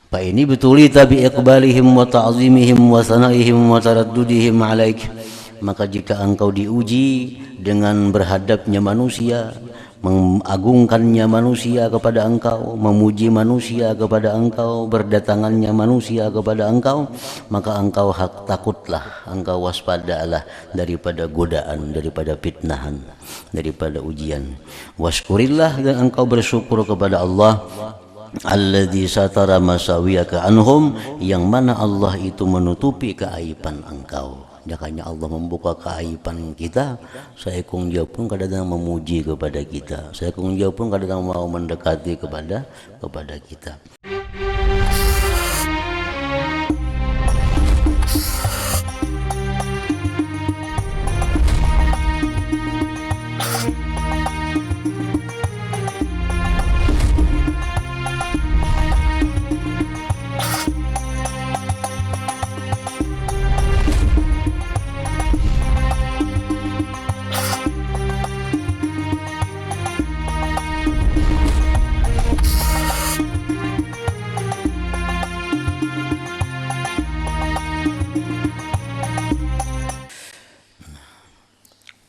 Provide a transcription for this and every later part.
Fa ini betulita bi iqbalihim wa ta'zimihim wa sanaihim wa taraddudihim alaik, maka jika engkau diuji dengan berhadapnya manusia, mengagungkannya manusia kepada engkau, memuji manusia kepada engkau, berdatangannya manusia kepada engkau, maka engkau takutlah, engkau waspadalah daripada godaan, daripada fitnahan, daripada ujian. Waskurillah, dan engkau bersyukur kepada Allah, alladzi satara masawiyaka anhum, yang mana Allah itu menutupi keaiban engkau. Jakanya Allah membuka keaiban kita, saya kung dia pun kadang memuji kepada kita, saya kung dia pun kadang mau mendekati kepada kita.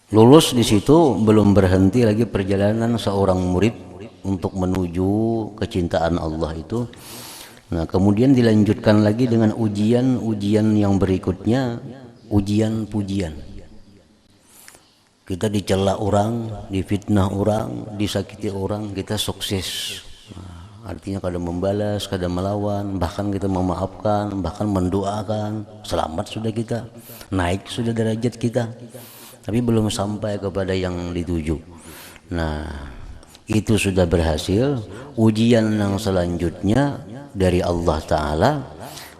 Lulus di situ belum berhenti lagi perjalanan seorang murid untuk menuju kecintaan Allah itu. Nah, kemudian dilanjutkan lagi dengan ujian yang berikutnya, ujian pujian. Kita dicela orang, difitnah orang, disakiti orang, kita sukses. Nah, artinya kadang membalas, kadang melawan, bahkan kita memaafkan, bahkan mendoakan, selamat sudah kita, naik sudah derajat kita. Tapi belum sampai kepada yang dituju. Nah, itu sudah berhasil. Ujian yang selanjutnya dari Allah Ta'ala,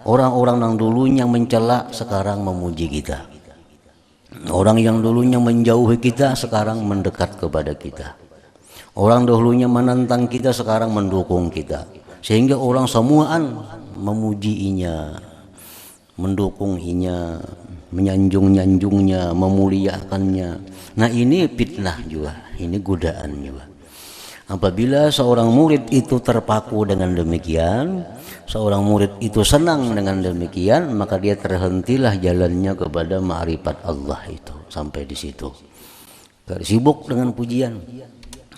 orang-orang yang dulunya mencela sekarang memuji kita, orang yang dulunya menjauhi kita sekarang mendekat kepada kita, orang dahulunya menentang kita sekarang mendukung kita, sehingga orang semuaan memujiinya, mendukunginya, menyanjung-nyanjungnya, memuliakannya. Nah, ini fitnah juga, ini godaan juga. Apabila seorang murid itu terpaku dengan demikian, seorang murid itu senang dengan demikian, maka dia terhentilah jalannya kepada ma'rifat Allah itu sampai di situ. Sibuk dengan pujian,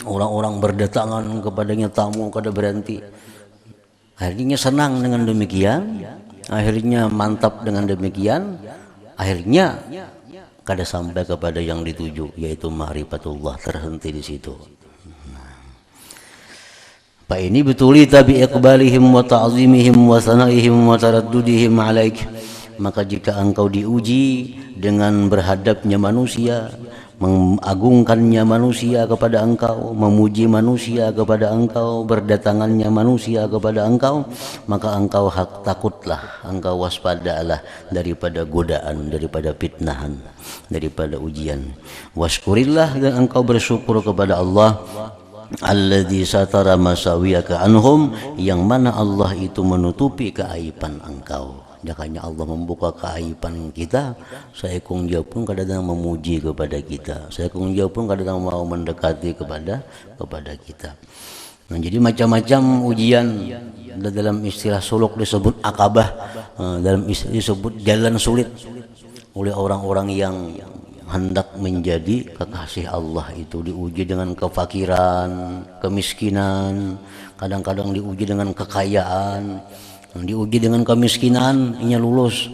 orang-orang berdatangan kepadanya, tamu kada berhenti. Akhirnya senang dengan demikian, akhirnya mantap dengan demikian, akhirnya kada sampai kepada yang dituju, yaitu ma'rifatullah, terhenti di situ. Fa ini betulita bi iqbalihim wa ta'zimihim wa sanaihim wa taraddudihim alaik, maka jika engkau diuji dengan berhadapnya manusia, mengagungkannya manusia kepada engkau, memuji manusia kepada engkau, berdatangannya manusia kepada engkau, maka engkau takutlah, engkau waspadalah daripada godaan, daripada fitnahan, daripada ujian. Waskurillah, dan engkau bersyukur kepada Allah, alladzi satara masawiyaka anhum, yang mana Allah itu menutupi keaiban engkau. Jakanya Allah membuka keaiban kita, saya kung dia pun kadang memuji kepada kita, saya kung dia pun kadang mau mendekati kepada kita. Nah, jadi macam-macam ujian. Dalam istilah suluk disebut akabah, dalam istilah disebut jalan sulit oleh orang-orang yang hendak menjadi kekasih Allah itu. Diuji dengan kefakiran, kemiskinan, kadang-kadang diuji dengan kekayaan, diuji dengan kemiskinan, inya lulus.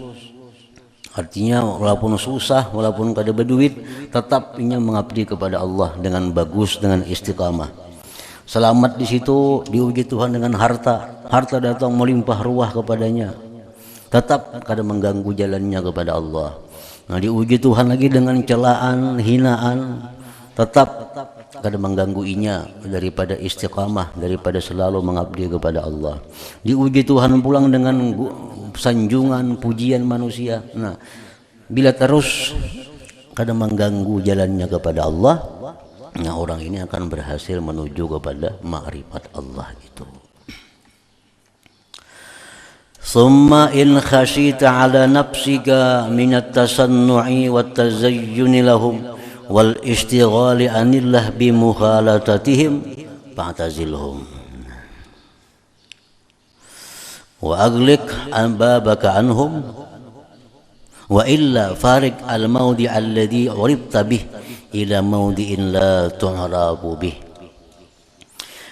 Artinya walaupun susah, walaupun kada berduit, tetap inya mengabdi kepada Allah dengan bagus, dengan istiqamah. Selamat di situ. Diuji Tuhan dengan harta, harta datang melimpah ruah kepadanya, tetap kada mengganggu jalannya kepada Allah. Nah, diuji Tuhan lagi dengan celaan, hinaan, tetap kada mengganggu inya daripada istiqamah, daripada selalu mengabdi kepada Allah. Diuji Tuhan pulang dengan sanjungan, pujian manusia. Nah, bila terus kada mengganggu jalannya kepada Allah, nah orang ini akan berhasil menuju kepada ma'rifat Allah itu. Summa in khashita ala nafsika minat tasannu'i wat tazayyuni lahum wal istighali anillah bi mukhalatatihim fa'tazilhum. wa aghliq babaka anhum wa illa farik al maudi alladhi uribta bih ila maudi'in la tu'rabu bih.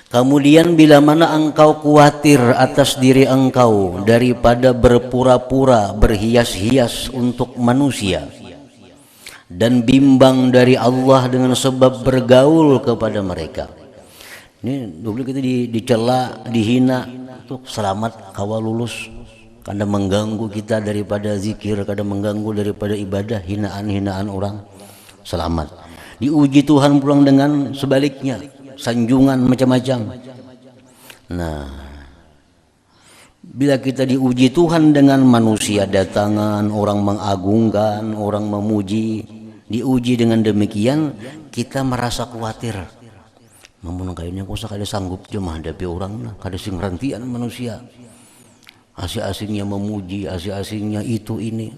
Kemudian bila mana engkau khawatir atas diri engkau daripada berpura-pura berhias-hias untuk manusia dan bimbang dari Allah dengan sebab bergaul kepada mereka. Ini dulu kita dicela, dihina, tuh selamat kawal lulus. Kadang mengganggu kita daripada zikir, kadang mengganggu daripada ibadah, hinaan-hinaan orang. Selamat. Diuji Tuhan pulang dengan sebaliknya, sanjungan macam-macam. Nah, bila kita diuji Tuhan dengan manusia datangan, orang mengagungkan, orang memuji, diuji dengan demikian, kita merasa khawatir. Namun kayaknya kok kada sanggup je menghadapi orang, kada sing rantian manusia. Asing-asingnya memuji, asing-asingnya itu ini.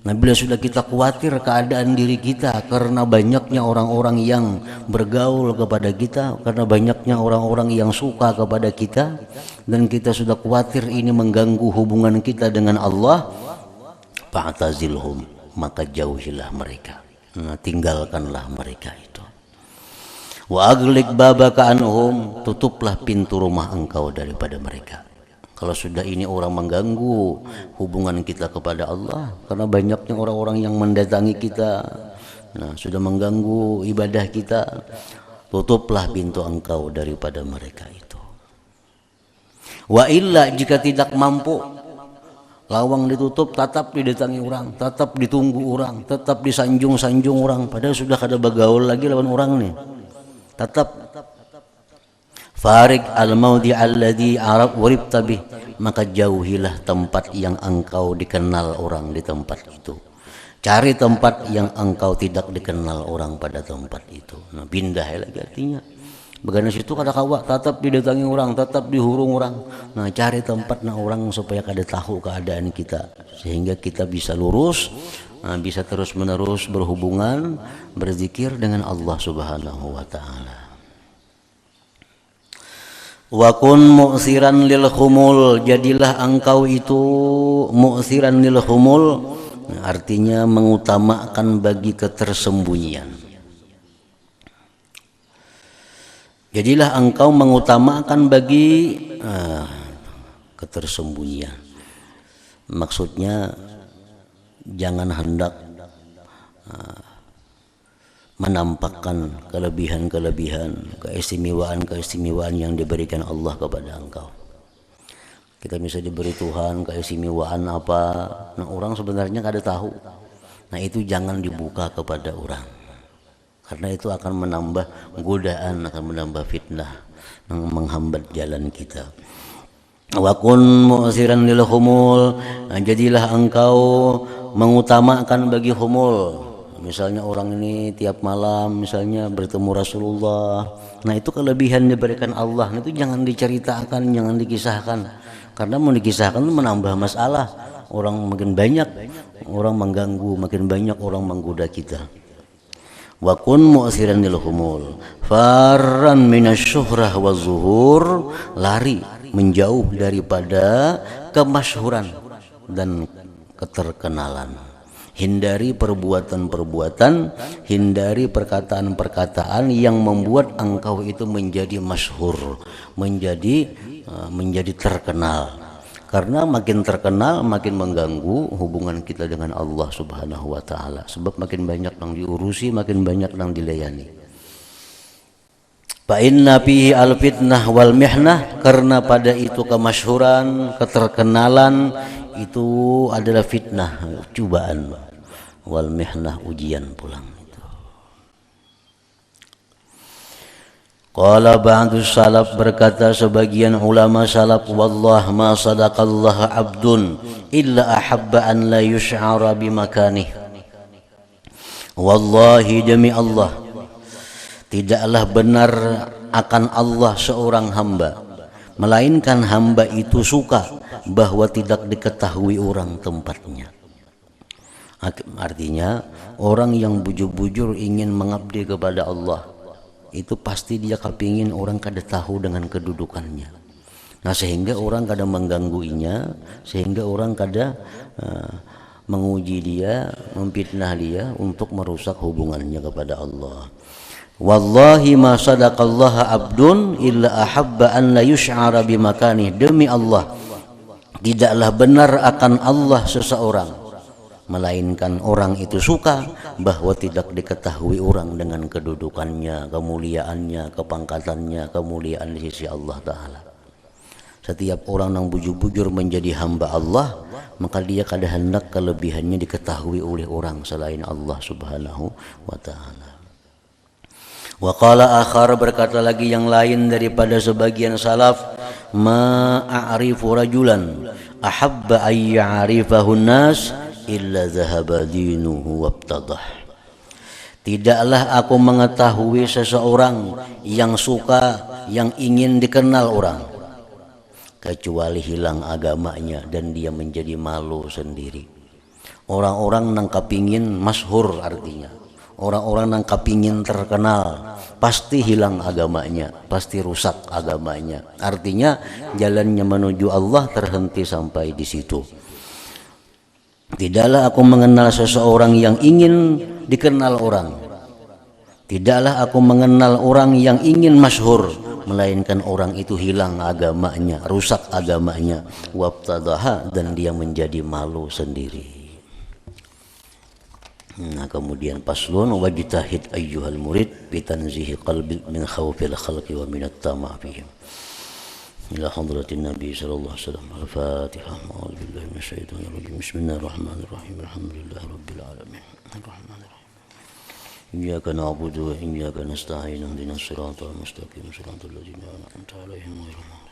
Nah, bila sudah kita khawatir keadaan diri kita karena banyaknya orang-orang yang bergaul kepada kita, karena banyaknya orang-orang yang suka kepada kita, dan kita sudah khawatir ini mengganggu hubungan kita dengan Allah, fa'tazilhum, maka jauhilah mereka. Nah, tinggalkanlah mereka itu. Wa aghliq babaka anhum, tutuplah pintu rumah engkau daripada mereka. Kalau sudah ini orang mengganggu hubungan kita kepada Allah, karena banyaknya orang-orang yang mendatangi kita, nah sudah mengganggu ibadah kita, tutuplah pintu engkau daripada mereka itu. Wa illa, jika tidak mampu, lawang ditutup, tetap didatangi orang, tetap ditunggu orang, tetap disanjung-sanjung orang, padahal sudah kada bergaul lagi lawan orang nih. Tetap farik al-maudi alladhi arab waribta bih, maka jauhilah tempat yang engkau dikenal orang di tempat itu. Cari tempat yang engkau tidak dikenal orang pada tempat itu. Nah, pindah lagi artinya. Bagana situ kada kawa, tetap didatangi orang, tetap dihurung orang. Nah, cari tempat na orang supaya kada tahu keadaan kita, sehingga kita bisa lurus, bisa terus-menerus berhubungan, berzikir dengan Allah Subhanahu wa taala. Wa kun mu'siran lil khumul, jadilah engkau itu mu'siran lil khumul, artinya mengutamakan bagi ketersembunyian. Jadilah engkau mengutamakan bagi ketersembunyian. Maksudnya jangan hendak menampakkan kelebihan-kelebihan, keistimewaan-keistimewaan yang diberikan Allah kepada engkau. Kita bisa diberi Tuhan keistimewaan apa, nah orang sebenarnya kada tahu. Nah, itu jangan dibuka kepada orang, karena itu akan menambah godaan, akan menambah fitnah, menghambat jalan kita. Wa kun mu'siran lil khumul, jadilah engkau mengutamakan bagi khumul. Misalnya orang ini tiap malam misalnya bertemu Rasulullah, nah itu kelebihan diberikan Allah, nah itu jangan diceritakan, jangan dikisahkan, karena mau dikisahkan itu menambah masalah. Orang makin banyak orang mengganggu, makin banyak orang menggoda kita. Wa kun mu'siran lil khumul farran minasyuhrah wa zuhur, lari menjauh daripada kemasyhuran dan keterkenalan. Hindari perbuatan-perbuatan, hindari perkataan-perkataan yang membuat engkau itu menjadi masyhur, menjadi terkenal. Karena makin terkenal makin mengganggu hubungan kita dengan Allah Subhanahu wa taala. Sebab makin banyak yang diurusi, makin banyak yang dilayani. Fa inna fihi al-fitnah wal mihnah, karena pada itu kemasyhuran, keterkenalan itu adalah fitnah, cobaan, wal mihnah, ujian pulang itu. Qala ba'du salaf, berkata sebagian ulama salaf, wallah ma sadaqallah abdun illa ahabba an la yush'ara bimakanih. Wallahi demi Allah, tidaklah benar akan Allah seorang hamba, melainkan hamba itu suka bahwa tidak diketahui orang tempatnya. Artinya orang yang bujur-bujur ingin mengabdi kepada Allah, itu pasti dia kepingin orang kada tahu dengan kedudukannya. Nah sehingga orang kadang menggangguinya, sehingga orang kadang menguji dia, memfitnah dia untuk merusak hubungannya kepada Allah. Wallahi ma sadaqallaha abdun illa ahabba an la yush'ara bimakani. Demi Allah, tidaklah benar akan Allah seseorang, melainkan orang itu suka bahwa tidak diketahui orang dengan kedudukannya, kemuliaannya, kepangkatannya, kemuliaan di sisi Allah Ta'ala. Setiap orang yang bujur-bujur menjadi hamba Allah, maka dia kada hendak kelebihannya diketahui oleh orang selain Allah Subhanahu wa Ta'ala. Wa qala akhar, berkata lagi yang lain daripada sebagian salaf, ma a'rifu rajulan ahabba ay ya'rifahu nas illa dhahaba dinuhu wabtadah. Tidaklah aku mengetahui seseorang yang suka, yang ingin dikenal orang, kecuali hilang agamanya dan dia menjadi malu sendiri. Orang-orang nang kapingin masyhur, artinya orang-orang nang kapingin terkenal, pasti hilang agamanya, pasti rusak agamanya. Artinya jalannya menuju Allah terhenti sampai di situ. Tidaklah aku mengenal seseorang yang ingin dikenal orang, tidaklah aku mengenal orang yang ingin masyhur, melainkan orang itu hilang agamanya, rusak agamanya, wabtadaha, dan dia menjadi malu sendiri. Nah kemudian paslun, wajtahid ayyuhal murid bitanzihi qalbi min khawfil khalqi wa minat tama' fihim. Ila hadratin Nabi sallallahu alaihi wasallam. Al-Fatihah. A'udzu billahi minasyaitonir rajim. Bismillahirrahmanirrahim. Alhamdulillahi rabbil alamin. Arrahmanirrahim. إياك نعبد وإياك نستعين اهدنا الصراط المستقيم صراط الذين أنعمت عليهم غير المغضوب